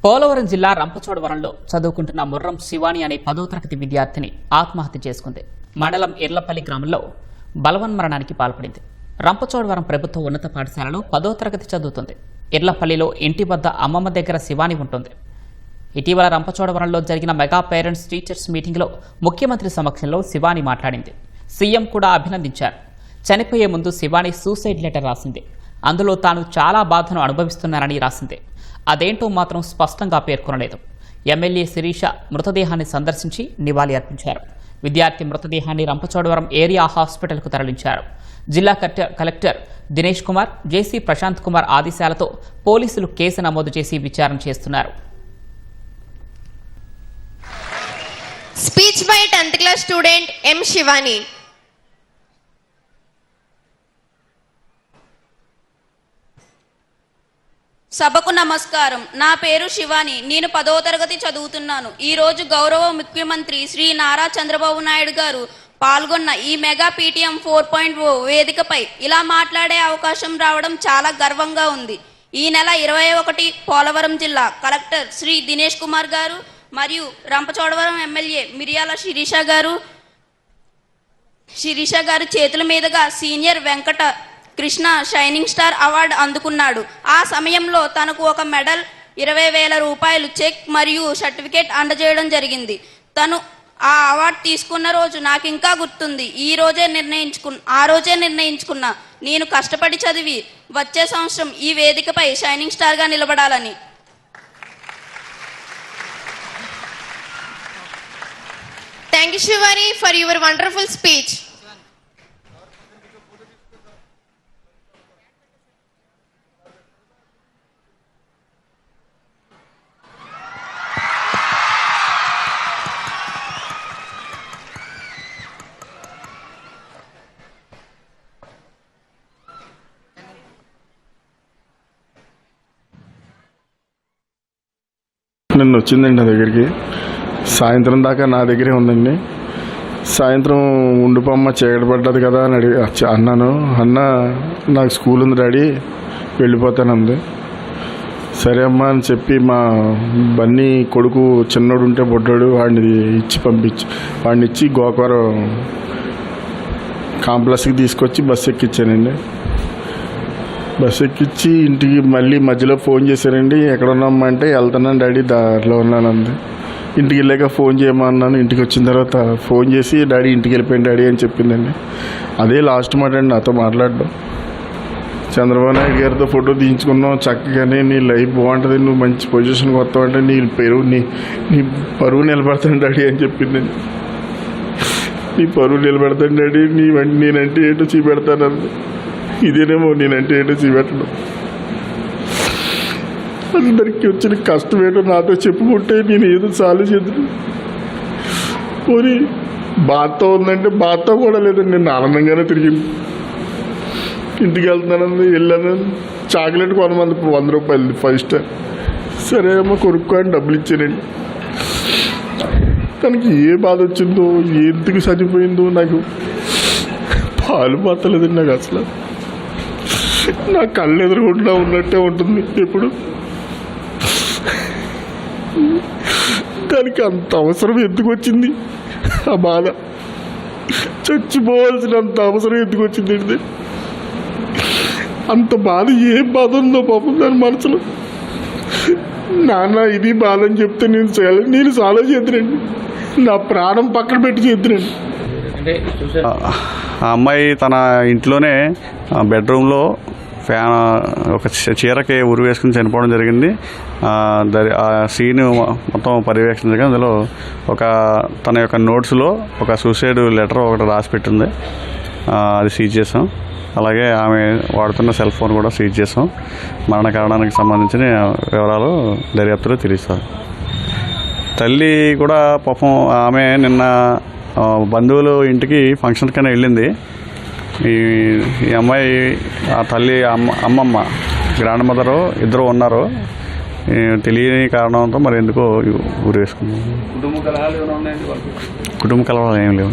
పోలవరం జిల్లా రంపచోడవరంలో చదువుకుంటున్న ముర్రం శివాని అనే 10వ తరగతి విద్యార్థిని ఆత్మహత్య చేసుకుంది. మండలం ఇర్లపల్లి గ్రామంలో బలవన్మరణానికి పాల్పడింది. రంపచోడవరం ప్రభుత్వ ఉన్నత పాఠశాలలో 10వ తరగతి చదువుతుంది. ఇర్లపల్లిలో ఇంటి వద్ద అమ్మమ్మ దగ్గర శివాని ఉంటుంది. ఇటీవల రంపచోడవరంలో జరిగిన మెగా పేరెంట్స్ టీచర్స్ మీటింగ్లో ముఖ్యమంత్రి సమక్షంలో శివాని మాట్లాడింది. సీఎం కూడా అభినందించారు. చనిపోయే ముందు శివాని సూసైడ్ లెటర్ రాసింది. అందులో తాను చాలా బాధను అనుభవిస్తున్నానని రాసింది. అదేంటో మాత్రం స్పష్టంగా పేర్కొనలేదు. ఎమ్మెల్యే శిరీష మృతదేహాన్ని సందర్శించి నివాళి అర్పించారు. విద్యార్థి మృతదేహాన్ని రంపచోడవరం ఏరియా హాస్పిటల్కు తరలించారు. జిల్లా కలెక్టర్ దినేష్ కుమార్, జేసీ ప్రశాంత్ కుమార్ ఆదేశాలతో పోలీసులు కేసు నమోదు చేసి విచారణ చేస్తున్నారు. Speech by 10th class student M Shivani. సభకు నమస్కారం. నా పేరు శివాని. నేను 10వ తరగతి చదువుతున్నాను. ఈ రోజు గౌరవ ముఖ్యమంత్రి శ్రీ నారా చంద్రబాబు నాయుడు గారు పాల్గొన్న ఈ మెగా పీటీఎం 4.0 వేదికపై ఇలా మాట్లాడే అవకాశం రావడం చాలా గర్వంగా ఉంది. ఈ నెల 21 పోలవరం జిల్లా కలెక్టర్ శ్రీ దినేష్ కుమార్ గారు మరియు రంపచోడవరం ఎమ్మెల్యే మిరియాల శిరీష గారు చేతుల మీదుగా senior Venkata Krishna shining star award అందుకున్నాడు. ఆ సమయంలో తనకు ఒక మెడల్, 20,000 రూపాయలు చెక్ మరియు సర్టిఫికేట్ అందజేయడం జరిగింది. తను ఆ అవార్డు తీసుకున్న రోజు నాకు ఇంకా గుర్తుంది. ఆ రోజే నిర్ణయించుకున్నా నేను కష్టపడి చదివి వచ్చే సంవత్సరం ఈ వేదికపై షైనింగ్ స్టార్గా నిలబడాలని. Thank you, Shivani, for your wonderful speech. నిన్న వచ్చిందండి నా దగ్గరికి. సాయంత్రం దాకా నా దగ్గరే ఉందండి. సాయంత్రం ఉండిపోమ్మ చీకటి పడ్డది కదా అని అన్నాను. అన్న నాకు స్కూల్ ఉంది డాడీ, వెళ్ళిపోతానంది. సరే అమ్మా అని చెప్పి మా బన్నీ కొడుకు చిన్నోడు ఉంటే బొడ్డాడు వాడిని వాడిని ఇచ్చి గోకవరం కాంప్లెక్స్కి తీసుకొచ్చి బస్సు ఎక్కించానండి. బస్సు ఎక్కించి ఇంటికి మళ్ళీ మధ్యలో ఫోన్ చేశానండి. ఎక్కడ ఉన్నామ్మా అంటే వెళ్తున్నాను డాడీ, దారిలో ఉన్నానంది. ఇంటికి వెళ్ళాక ఫోన్ చేయమన్నాను. ఇంటికి వచ్చిన తర్వాత ఫోన్ చేసి డాడీ ఇంటికి వెళ్ళిపోయాను డాడీ అని చెప్పిందండి. అదే లాస్ట్ మాట అండి నాతో మాట్లాడడం. చంద్రబాబు నాయుడు గారితో ఫోటో తీయించుకున్నాం చక్కగానే, నీ లైఫ్ బాగుంటుంది, నువ్వు మంచి పొజిషన్కి వస్తావంటే నీ పరువు నిలబడతాను డాడీ అని చెప్పిందండి. నీ పరువు నిలబెడతాను డాడీ, నేనంటే ఏంటో చూపెడతానంది. ఇదేనేమో నేనంటే ఏంటో చూపెట్టడం. అందరికి వచ్చిన కష్టం ఏంటో నాతో చెప్పుకుంటే నేను ఏదో చాలు చేద్దాను. పోనీ బాధతో ఉందంటే బాధతో కూడా లేదండి, నేను ఆనందంగానే తిరిగింది. ఇంటికి వెళ్తున్నానండి, వెళ్ళాను. చాక్లెట్ కొనమంది 100 రూపాయలు 5 స్టార్. సరే అమ్మ కొనుక్కోని డబ్బులు ఇచ్చానండి. తనకి ఏ బాధ వచ్చిందో, ఎందుకు చనిపోయిందో నాకు పాలు పట్టలేదండి. నాకు అసలు నా కళ్ళు ఎదురుకుండా ఉన్నట్టే ఉంటుంది ఎప్పుడు. దానికి అంత అవసరం ఎందుకు వచ్చింది? ఆ బాధ చచ్చిపోవాల్సినంత అవసరం ఎందుకు వచ్చింది? అంత బాధ ఏం బాధ ఉందో పాపం దాని మనసులో. నాన్న ఇది బాధ అని చెప్తే నేను సాల్వ్ చేద్దునండి. నా ప్రాణం పక్కన పెట్టి చేద్దునండి. ఆ అమ్మాయి తన ఇంట్లోనే బెడ్రూమ్లో ఫ్యాన్ ఒక చీరకి ఉరి వేసుకుని చనిపోవడం జరిగింది. ఆ సీన్ మొత్తం పర్యవేక్షించగా అందులో తన యొక్క నోట్స్లో ఒక సూసైడ్ లెటర్ ఒకటి రాసి పెట్టింది. అది సీజ్ చేసాం. అలాగే ఆమె వాడుతున్న సెల్ ఫోన్ కూడా సీజ్ చేసాం. మరణ కారణానికి సంబంధించిన వివరాలు దర్యాప్తులో తెలుస్తారు. తల్లి కూడా పాపం ఆమె నిన్న బంధువులు ఇంటికి ఫంక్షన్ కన్నా వెళ్ళింది. ఈ అమ్మాయి ఆ తల్లి అమ్మమ్మ గ్రాండ్ మదరు ఇద్దరు ఉన్నారు. తెలియని కారణంతో మరి ఎందుకో ఊరు వేసుకున్నాం. కుటుంబ కలహాలు ఏం లేవు.